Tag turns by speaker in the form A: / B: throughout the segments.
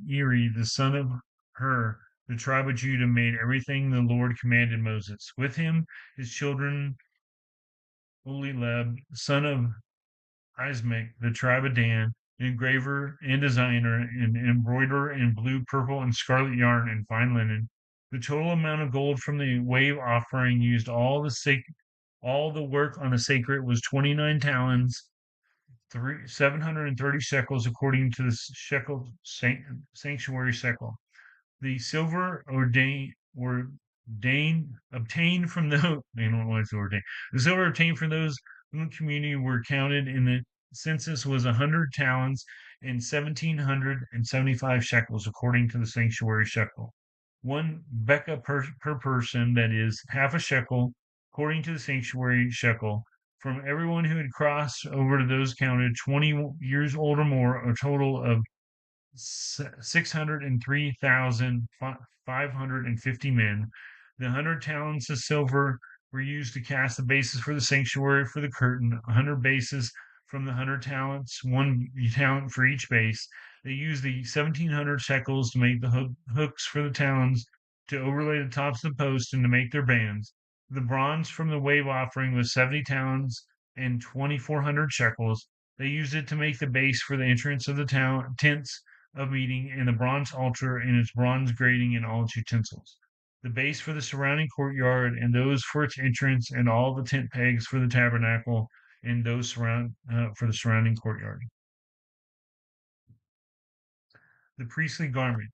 A: Eri, the son of Hur, the tribe of Judah, made everything the Lord commanded Moses. With him, his children, Oliab, son of Ismach, the tribe of Dan, engraver and designer, and embroiderer in blue, purple, and scarlet yarn and fine linen. The total amount of gold from the wave offering used all the work on the sacred was 29 talents, 730 shekels according to the sanctuary shekel. The silver ordained obtained from the I don't know what's ordained. The silver obtained from those in the community were counted in the census was 100 talents and 1,775 shekels according to the sanctuary shekel. One beka per person, that is half a shekel, according to the sanctuary shekel. From everyone who had crossed over to those counted 20 years old or more, a total of 603,550 men. The 100 talents of silver were used to cast the bases for the sanctuary for the curtain, 100 bases from the 100 talents, 1 talent for each base. They used the 1,700 shekels to make the hooks for the talons, to overlay the tops of the posts, and to make their bands. The bronze from the wave offering was 70 talents and 2,400 shekels. They used it to make the base for the entrance of the tents of meeting, and the bronze altar and its bronze grating and all its utensils. The base for the surrounding courtyard, and those for its entrance, and all the tent pegs for the tabernacle, and those for the surrounding courtyard. The priestly garment.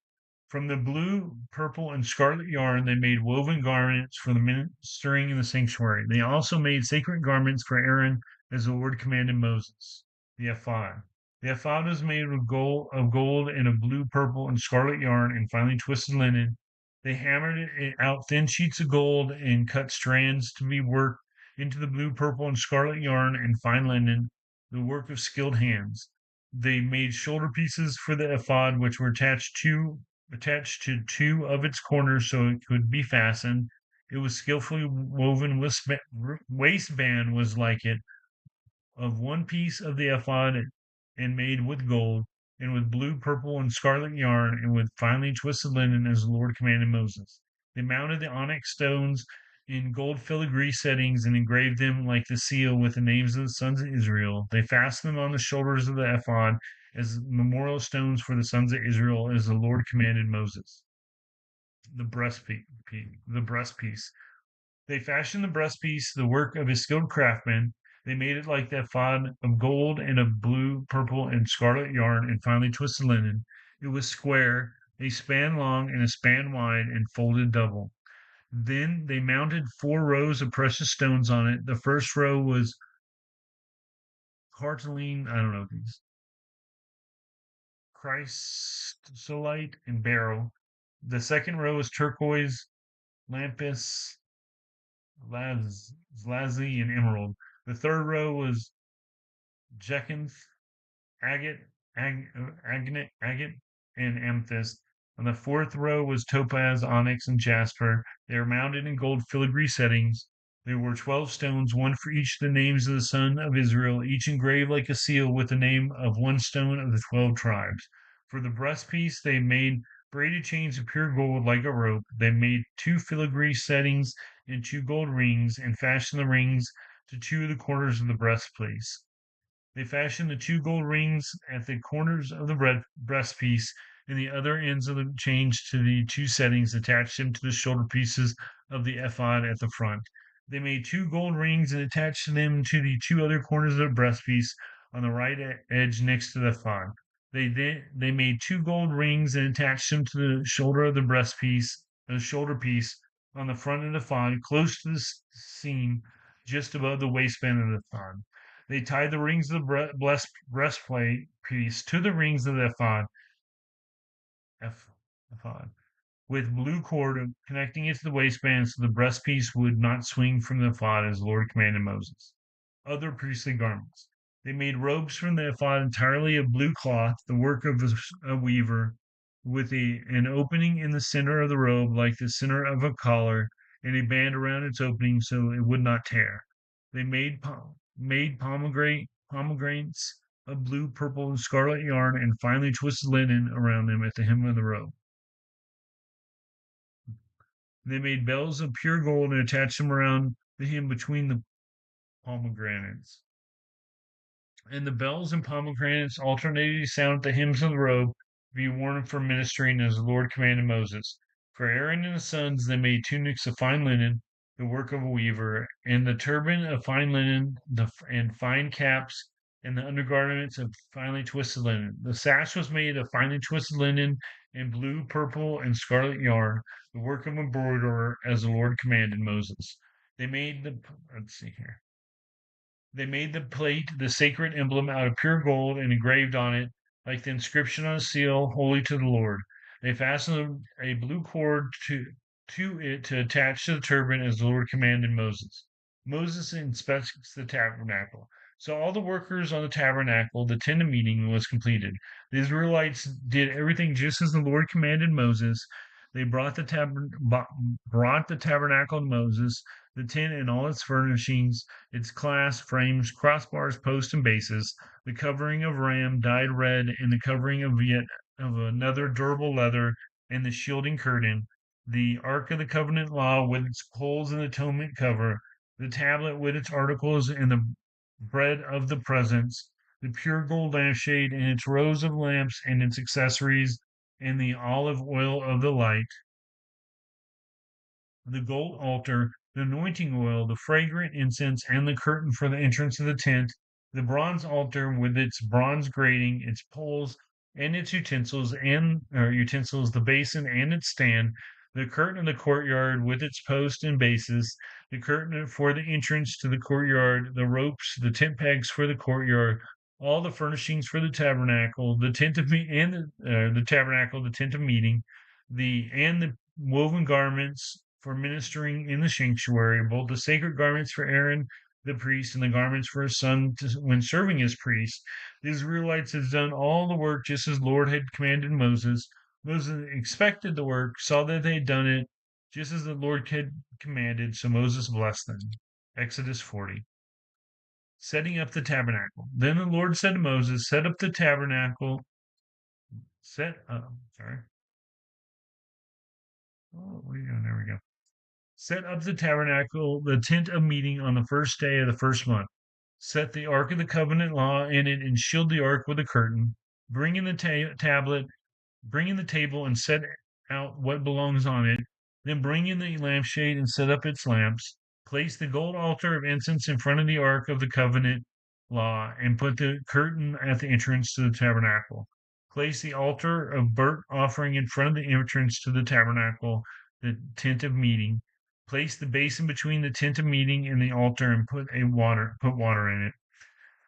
A: From the blue, purple, and scarlet yarn, they made woven garments for the ministering in the sanctuary. They also made sacred garments for Aaron, as the Lord commanded Moses. The ephod. The ephod was made of gold and of blue, purple, and scarlet yarn, and finely twisted linen. They hammered it out thin sheets of gold and cut strands to be worked into the blue, purple, and scarlet yarn and fine linen, the work of skilled hands. They made shoulder pieces for the ephod, which were attached to two of its corners so it could be fastened. It was skillfully woven. Waistband was like it, of one piece of the ephod, and made with gold, and with blue, purple, and scarlet yarn, and with finely twisted linen, as the Lord commanded Moses. They mounted the onyx stones in gold filigree settings and engraved them like the seal with the names of the sons of Israel. They fastened them on the shoulders of the ephod as memorial stones for the sons of Israel, as the Lord commanded Moses. The breastpiece. They fashioned the breastpiece, the work of a skilled craftsman. They made it like the ephod, of gold and of blue, purple, and scarlet yarn and finely twisted linen. It was square, a span long and a span wide, and folded double. Then they mounted 4 rows of precious stones on it. The first row was carnelian, I don't know these, chrysolite, and beryl. The second row was turquoise, lapis lazuli, and emerald. The third row was jacinth, agate, and amethyst. And the fourth row was topaz, onyx, and jasper. They were mounted in gold filigree settings. There were 12 stones, one for each of the names of the son of Israel, each engraved like a seal with the name of one stone of the 12 tribes. For the breastpiece, they made braided chains of pure gold like a rope. They made 2 filigree settings and 2 gold rings, and fashioned the rings to 2 of the corners of the breastpiece. They fashioned the 2 gold rings at the corners of the breastpiece, and the other ends of the chains to the 2 settings, attached them to the shoulder pieces of the ephod at the front. They made 2 gold rings and attached them to the 2 other corners of the breastpiece on the right edge next to the ephod. They made 2 gold rings and attached them to the shoulder of the shoulder piece on the front of the ephod, close to the seam just above the waistband of the ephod. They tied the rings of the breastplate piece to the rings of the ephod with blue cord connecting it to the waistband, so the breastpiece would not swing from the ephod, as the Lord commanded Moses. Other priestly garments. They made robes from the ephod entirely of blue cloth, the work of a weaver, with an opening in the center of the robe like the center of a collar, and a band around its opening so it would not tear. They made pomegranates of blue, purple, and scarlet yarn and finely twisted linen around them at the hem of the robe. They made bells of pure gold and attached them around the hem between the pomegranates. And the bells and pomegranates alternating sound at the hems of the robe to be worn for ministering as the Lord commanded Moses. For Aaron and his sons they made tunics of fine linen, the work of a weaver, and the turban of fine linen, and fine caps, and the undergarments of finely twisted linen. The sash was made of finely twisted linen and blue, purple, and scarlet yarn, the work of a embroiderer, as the Lord commanded Moses. They made the let's see here. They made the plate, the sacred emblem, out of pure gold and engraved on it, like the inscription on a seal, holy to the Lord. They fastened a blue cord to it to attach to the turban as the Lord commanded Moses. Moses inspects the tabernacle. So all the workers on the tabernacle, the tent of meeting, was completed. The Israelites did everything just as the Lord commanded Moses. They brought the tabernacle to Moses, the tent and all its furnishings, its clasp, frames, crossbars, posts, and bases, the covering of ram dyed red, and the covering of yet of another durable leather, and the shielding curtain, the Ark of the Covenant law with its poles and atonement cover, the tablet with its articles, and the bread of the presence, the pure gold lampshade and its rows of lamps and its accessories, and the olive oil of the light, the gold altar, the anointing oil, the fragrant incense, and the curtain for the entrance of the tent, the bronze altar with its bronze grating, its poles, and its utensils, the basin and its stand, the curtain of the courtyard with its posts and bases, the curtain for the entrance to the courtyard, the ropes, the tent pegs for the courtyard, all the furnishings for the tabernacle, the tent of me and the tabernacle, the tent of meeting, the woven garments for ministering in the sanctuary, both the sacred garments for Aaron the priest and the garments for his son when serving as priest. The Israelites had done all the work just as the Lord had commanded Moses. Moses expected the work, saw that they had done it just as the Lord had commanded, so Moses blessed them. Exodus 40. Setting up the tabernacle. Then the Lord said to Moses, set up the tabernacle. Sorry. Oh, there we go. Set up the tabernacle, the tent of meeting, on the first day of the first month. Set the ark of the covenant law in it and shield the ark with a curtain. Bring in the tablet, bring in the table and set out what belongs on it. Then bring in the lampshade and set up its lamps. Place the gold altar of incense in front of the ark of the covenant law and put the curtain at the entrance to the tabernacle. Place the altar of burnt offering in front of the entrance to the tabernacle, the tent of meeting. Place the basin between the tent of meeting and the altar and put water in it.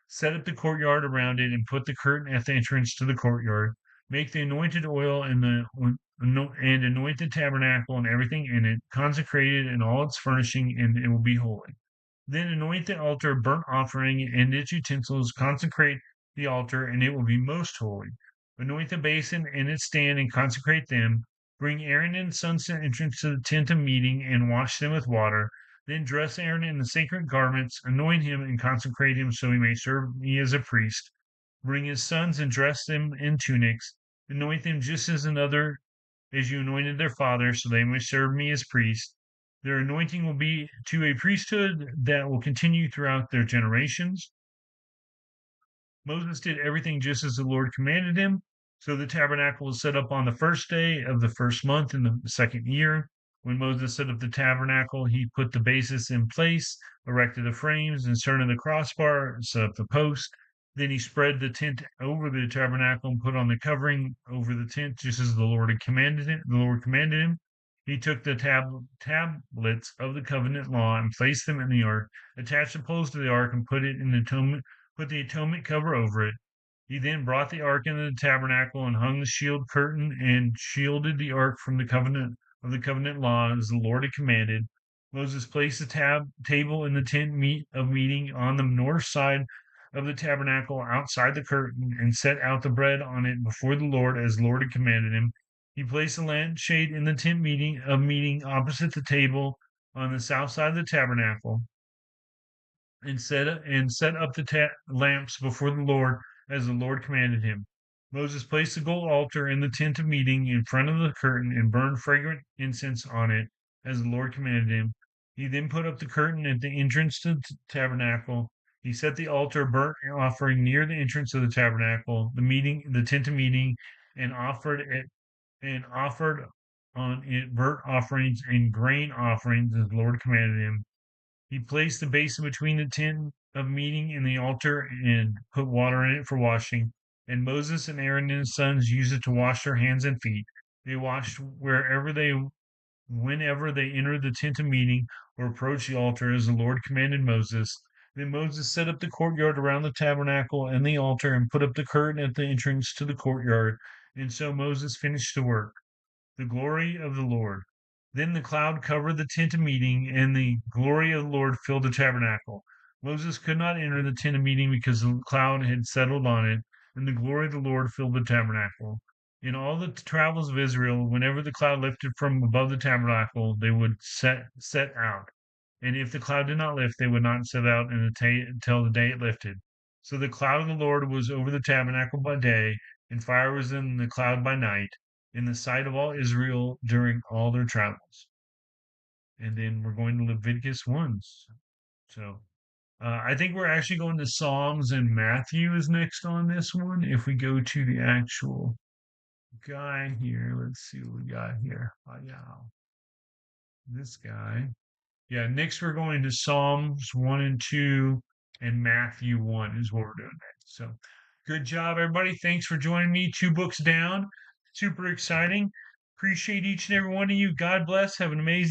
A: Set up the courtyard around it and put the curtain at the entrance to the courtyard. Make the anointed oil and anoint the tabernacle and everything in it, consecrate it and all its furnishing, and it will be holy. Then anoint the altar of burnt offering and its utensils, consecrate the altar, and it will be most holy. Anoint the basin and its stand and consecrate them. Bring Aaron and his sons to the entrance to the tent of meeting and wash them with water. Then dress Aaron in the sacred garments, anoint him and consecrate him so he may serve me as a priest. Bring his sons and dress them in tunics. Anoint them just as you anointed their father, so they may serve me as priests. Their anointing will be to a priesthood that will continue throughout their generations. Moses did everything just as the Lord commanded him. So the tabernacle was set up on the first day of the first month in the second year. When Moses set up the tabernacle, he put the basis in place, erected the frames, inserted the crossbar, set up the post. Then he spread the tent over the tabernacle and put on the covering over the tent, just as the Lord had commanded him. The Lord commanded him. He took the tablets of the covenant law and placed them in the ark, attached the poles to the ark, and put the atonement cover over it. He then brought the ark into the tabernacle and hung the shield curtain and shielded the ark from the covenant law as the Lord had commanded. Moses placed the table in the tent of meeting on the north side of the tabernacle outside the curtain and set out the bread on it before the Lord as the Lord had commanded him. He placed the lampshade in the tent of meeting opposite the table on the south side of the tabernacle and set up the lamps before the Lord as the Lord commanded him. Moses placed the gold altar in the tent of meeting in front of the curtain and burned fragrant incense on it as the Lord commanded him. He then put up the curtain at the entrance to the tabernacle. He set the altar burnt offering near the entrance of the tabernacle, the tent of meeting, and offered on it burnt offerings and grain offerings as the Lord commanded him. He placed the basin between the tent of meeting and the altar and put water in it for washing. And Moses and Aaron and his sons used it to wash their hands and feet. They washed whenever they entered the tent of meeting or approached the altar as the Lord commanded Moses. Then Moses set up the courtyard around the tabernacle and the altar and put up the curtain at the entrance to the courtyard. And so Moses finished the work. The glory of the Lord. Then the cloud covered the tent of meeting, and the glory of the Lord filled the tabernacle. Moses could not enter the tent of meeting because the cloud had settled on it, and the glory of the Lord filled the tabernacle. In all the travels of Israel, whenever the cloud lifted from above the tabernacle, they would set out. And if the cloud did not lift, they would not set out until the day it lifted. So the cloud of the Lord was over the tabernacle by day, and fire was in the cloud by night in the sight of all Israel during all their travels. And then we're going to Leviticus 1. So I think we're actually going to Psalms, and Matthew is next on this one. If we go to the actual guy here, let's see what we got here. Yeah, this guy. Yeah, next we're going to Psalms 1 and 2, and Matthew 1 is what we're doing next. So good job, everybody. Thanks for joining me. 2 books down. Super exciting. Appreciate each and every one of you. God bless. Have an amazing